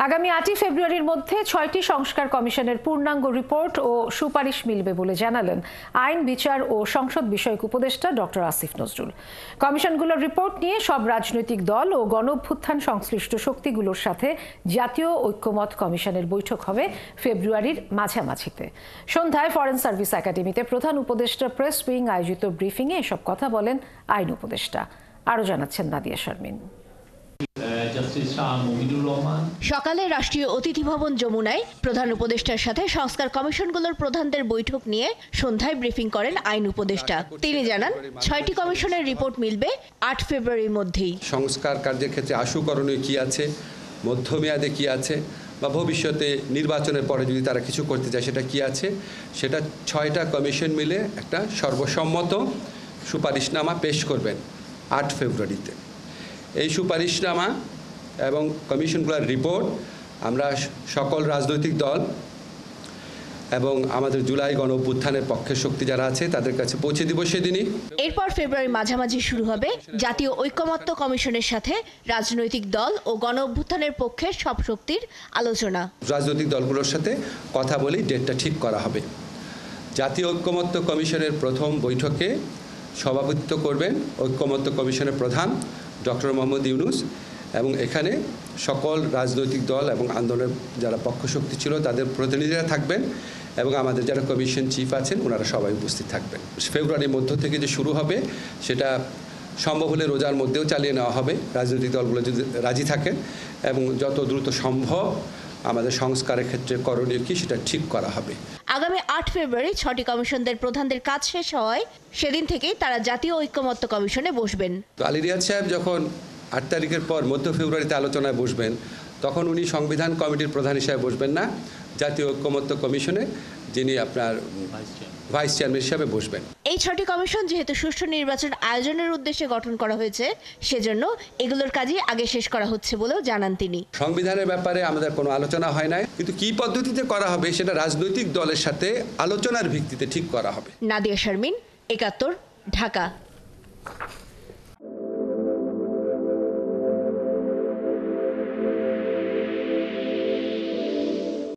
আগামী 8ই ফেব্রুয়ারির মধ্যে 6টি সংস্কার কমিশনের পূর্ণাঙ্গ রিপোর্ট ও সুপারিশ মিলবে বলে জানালেন আইন, বিচার ও সংসদ বিষয়ক উপদেষ্টা ডক্টর আসিফ নজরুল। কমিশনগুলোর রিপোর্ট নিয়ে সব রাজনৈতিক দল ও গণঅভ্যুত্থান সংশ্লিষ্ট শক্তিগুলোর সাথে জাতীয় ঐক্যমত কমিশনের বৈঠক হবে ফেব্রুয়ারির মাঝামাঝিতে। সন্ধ্যায় ফরেন সার্ভিস একাডেমিতে প্রধান উপদেষ্টা প্রেস উইং আয়োজিত ব্রিফিংয়ে এসব কথা বলেন আইন উপদেষ্টা। আরও জানাচ্ছেন নাদিয়া শারমিন। সকালে রাষ্ট্রীয় অতিথি ভবন যমুনায় প্রধান উপদেষ্টার সাথে সংস্কার কমিশনগুলোর প্রধানদের বৈঠক নিয়ে সন্ধ্যায় ব্রিফিং করেন আইন উপদেষ্টা। তিনি জানান 6টি কমিশনের রিপোর্ট মিলবে 8 ফেব্রুয়ারির মধ্যেই। সংস্কার কার্যের ক্ষেত্রে আশু করণীয় কি আছে, মধ্যমেয়াদে কি আছে, বা ভবিষ্যতে নির্বাচনের পরে যদি তারা কিছু করতে চায় সেটা কি আছে, সেটা 6টা কমিশন মিলে একটা সর্বসম্মত সুপারিশনামা পেশ করবেন 8 ফেব্রুয়ারিতে। এই সুপারিশনামা এবং কমিশনগুলোর রিপোর্ট আমরা সকল রাজনৈতিক দল এবং আমাদের জুলাই গণঅভ্যুত্থানের পক্ষের শক্তি যারা আছে তাদের কাছে পৌঁছে দিব সেদিনই। এরপর ফেব্রুয়ারি মাঝামাঝি শুরু হবে জাতীয় ঐক্যমত্য কমিশনের সাথে রাজনৈতিক দল ও গণঅভ্যুত্থানের পক্ষের সব শক্তির আলোচনা। রাজনৈতিক দলগুলোর সাথে কথা বলেই ডেটটা ঠিক করা হবে। জাতীয় ঐক্যমত্য কমিশনের প্রথম বৈঠকে সভাপতিত্ব করবেন ঐক্যমত্য কমিশনের প্রধান ডক্টর মোহাম্মদ ইউনূস, এবং এখানে সকল রাজনৈতিক দল এবং আন্দোলনের যারা পক্ষশক্তি ছিল তাদের প্রতিনিধিরা থাকবেন, এবং আমাদের যারা কমিশন চিফ আছেন ওনারা সবাই উপস্থিত থাকবেন। ফেব্রুয়ারির মধ্য থেকে যে শুরু হবে সেটা সম্ভব হলে রোজার মধ্যেও চালিয়ে নেওয়া হবে, রাজনৈতিক দলগুলো যদি রাজি থাকেন, এবং যত দ্রুত সম্ভব আমাদের সংস্কারের ক্ষেত্রে করণীয় কি সেটা ঠিক করা হবে। আগামী 8 ফেব্রুয়ারি 6টি কমিশনদের প্রধানদের কাজ শেষ হওয়ায় সেদিন থেকেই তারা জাতীয় ঐক্যমত্য কমিশনে বসবেন। তো আলী রিয়াদ সাহেব যখন 8 তারিখের পর মধ্য ফেব্রুয়ারিতে আলোচনায় বসবেন, তখন উনি সংবিধান কমিটির প্রধান হিসেবে বসবেন না, জাতীয় ঐক্যমত্য কমিশনে যিনি আপনার ভাইস চেয়ারম্যান হিসেবে বসবেন। এই 6টি কমিশন যেহেতু সুষ্ঠু নির্বাচন আয়োজনের উদ্দেশ্যে গঠন করা হয়েছে, সেজন্য এগুলোর কাজই আগে শেষ করা হচ্ছে বলেও জানান তিনি। সংবিধানের ব্যাপারে আমাদের কোনো আলোচনা হয় নাই, কিন্তু কি পদ্ধতিতে করা হবে সেটা রাজনৈতিক দলের সাথে আলোচনার ভিত্তিতে ঠিক করা হবে। নাদিয়া শারমিন, 71, ঢাকা।